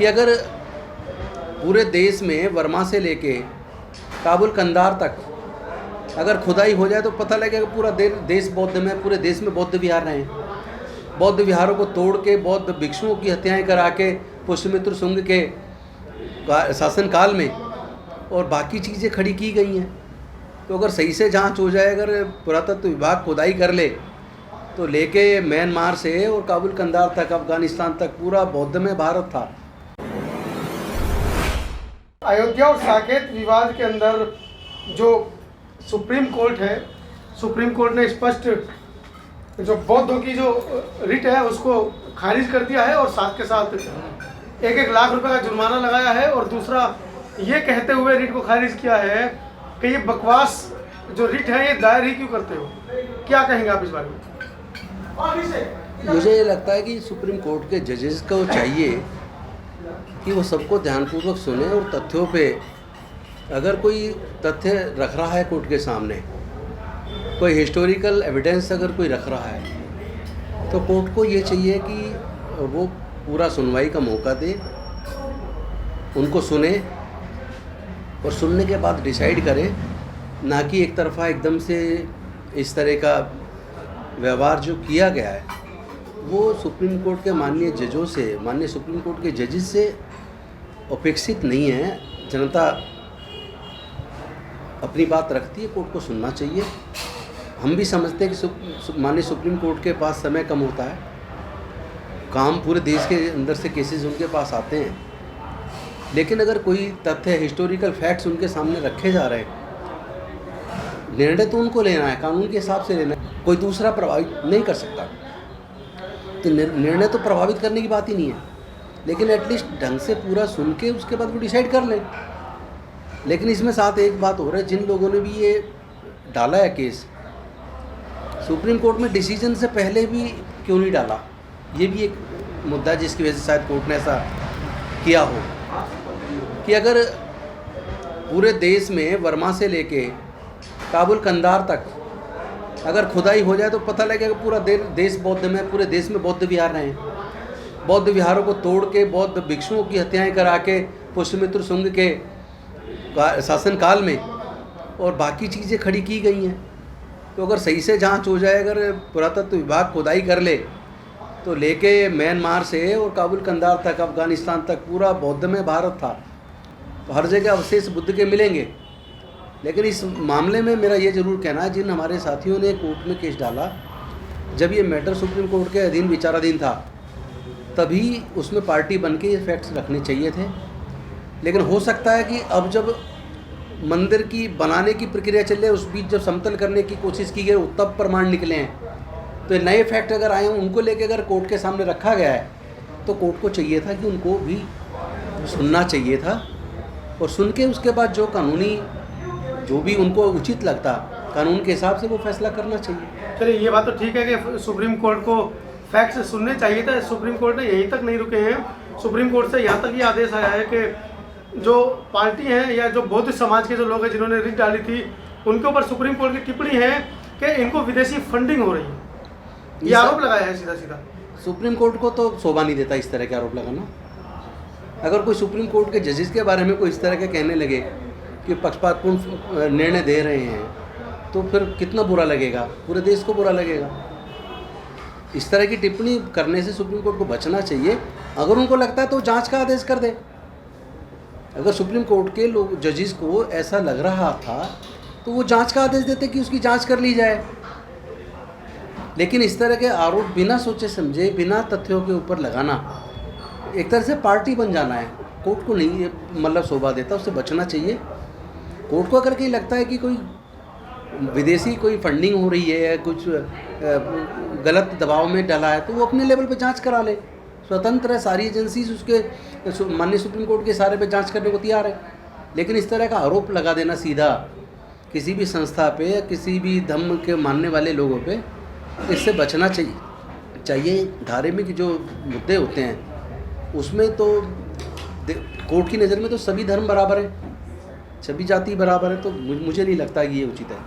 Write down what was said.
कि अगर पूरे देश में वर्मा से लेके काबुल कंधार तक अगर खुदाई हो जाए तो पता लगेगा पूरा देश बौद्ध में, पूरे देश में बौद्ध विहार हैं। बौद्ध विहारों को तोड़ के बौद्ध भिक्षुओं की हत्याएं करा के पुष्यमित्र शुंग के शासनकाल में और बाकी चीज़ें खड़ी की गई हैं। तो अगर सही से जांच हो जाए, अगर पुरातत्व विभाग खुदाई कर ले तो लेके म्यांमार से और काबुल कंधार तक, अफगानिस्तान तक पूरा बौद्ध में भारत था। अयोध्या और साकेत विवाद के अंदर जो सुप्रीम कोर्ट है, सुप्रीम कोर्ट ने स्पष्ट जो बौद्धों की जो रिट है उसको खारिज कर दिया है और साथ के साथ 1-1 लाख रुपए का जुर्माना लगाया है। और दूसरा ये कहते हुए रिट को खारिज किया है कि ये बकवास जो रिट है ये दायर ही क्यों करते हो। क्या कहेंगे आप इस बारे में? मुझे ये लगता है कि सुप्रीम कोर्ट के जजेस को चाहिए कि वो सबको ध्यानपूर्वक सुने और तथ्यों पे, अगर कोई तथ्य रख रहा है कोर्ट के सामने, कोई हिस्टोरिकल एविडेंस अगर कोई रख रहा है तो कोर्ट को ये चाहिए कि वो पूरा सुनवाई का मौका दे, उनको सुने और सुनने के बाद डिसाइड करे, ना कि एक तरफा एकदम से इस तरह का व्यवहार जो किया गया है वो सुप्रीम कोर्ट के माननीय जजों से, माननीय सुप्रीम कोर्ट के जजेस से अपेक्षित नहीं है। जनता अपनी बात रखती है, कोर्ट को सुनना चाहिए। हम भी समझते हैं कि माननीय सुप्रीम कोर्ट के पास समय कम होता है, काम पूरे देश के अंदर से केसेस उनके पास आते हैं, लेकिन अगर कोई तथ्य, हिस्टोरिकल फैक्ट्स उनके सामने रखे जा रहे हैं, निर्णय तो उनको लेना है, कानून के हिसाब से लेना है, कोई दूसरा प्रभावित नहीं कर सकता। तो निर्णय तो प्रभावित करने की बात ही नहीं है, लेकिन एटलीस्ट ढंग से पूरा सुन के उसके बाद वो डिसाइड कर लें। लेकिन इसमें साथ एक बात हो रहा है, जिन लोगों ने भी ये डाला है केस, सुप्रीम कोर्ट में डिसीजन से पहले भी क्यों नहीं डाला, ये भी एक मुद्दा जिसकी वजह से शायद कोर्ट ने ऐसा किया हो कि अगर पूरे देश में वर्मा से लेके काबुल कंधार तक अगर खुदाई हो जाए तो पता लगेगा पूरा देश बौद्ध में, पूरे देश में बौद्ध विहार हैं। बौद्ध विहारों को तोड़ के बौद्ध भिक्षुओं की हत्याएं करा के पुष्यमित्र शुंग के शासनकाल में और बाकी चीज़ें खड़ी की गई हैं। तो अगर सही से जांच हो जाए, अगर पुरातत्व विभाग खुदाई कर ले तो लेके म्यांमार से और काबुल कंधार तक, अफगानिस्तान तक पूरा बौद्ध में भारत था। तो हर जगह अवशेष बुद्ध के मिलेंगे। लेकिन इस मामले में मेरा ये ज़रूर कहना है, जिन हमारे साथियों ने कोर्ट में केस डाला, जब ये मैटर सुप्रीम कोर्ट के अधीन विचाराधीन था तभी उसमें पार्टी बन के ये फैक्ट्स रखने चाहिए थे। लेकिन हो सकता है कि अब जब मंदिर की बनाने की प्रक्रिया चल रही है, उस बीच जब समतल करने की कोशिश की गई तब प्रमाण निकले हैं, तो नए फैक्ट अगर आए हैं उनको लेके अगर कोर्ट के सामने रखा गया है तो कोर्ट को चाहिए था कि उनको भी सुनना चाहिए था और सुन के उसके बाद जो कानूनी, जो भी उनको उचित लगता कानून के हिसाब से वो फैसला करना चाहिए। चलिए, ये बात तो ठीक है कि सुप्रीम कोर्ट को फैक्ट्स सुनने चाहिए था। सुप्रीम कोर्ट ने यहीं तक नहीं रुके हैं। सुप्रीम कोर्ट से यहाँ तक ये आदेश आया है कि जो पार्टी हैं या जो बौद्ध समाज के जो लोग हैं जिन्होंने रिट डाली थी, उनके ऊपर सुप्रीम कोर्ट की टिप्पणी है कि इनको विदेशी फंडिंग हो रही है। ये आरोप लगाया है सीधा सीधा। सुप्रीम कोर्ट को तो शोभा नहीं देता इस तरह के आरोप लगाना। अगर कोई सुप्रीम कोर्ट के जजेस के बारे में कोई इस तरह के कहने लगे कि पक्षपातपूर्ण निर्णय दे रहे हैं तो फिर कितना बुरा लगेगा, पूरे देश को बुरा लगेगा। इस तरह की टिप्पणी करने से सुप्रीम कोर्ट को बचना चाहिए। अगर उनको लगता है तो जांच का आदेश कर दे। अगर सुप्रीम कोर्ट के लोग जजेस को ऐसा लग रहा था तो वो जांच का आदेश देते कि उसकी जांच कर ली जाए। लेकिन इस तरह के आरोप बिना सोचे समझे, बिना तथ्यों के ऊपर लगाना, एक तरह से पार्टी बन जाना है। कोर्ट को नहीं मतलब शोभा देता, उससे बचना चाहिए। कोर्ट को अगर कहीं लगता है कि कोई विदेशी कोई फंडिंग हो रही है, कुछ गलत दबाव में डाला है, तो वो अपने लेवल पे जांच करा ले। स्वतंत्र है, सारी एजेंसीज उसके माननीय सुप्रीम कोर्ट के सारे पे जांच करने को तैयार है। लेकिन इस तरह का आरोप लगा देना सीधा किसी भी संस्था पे या किसी भी धर्म के मानने वाले लोगों पे, इससे बचना चाहिए। धार्मिक जो मुद्दे होते हैं उसमें तो कोर्ट की नज़र में तो सभी धर्म बराबर हैं, सभी जाति बराबर है, तो मुझे नहीं लगता कि ये उचित है।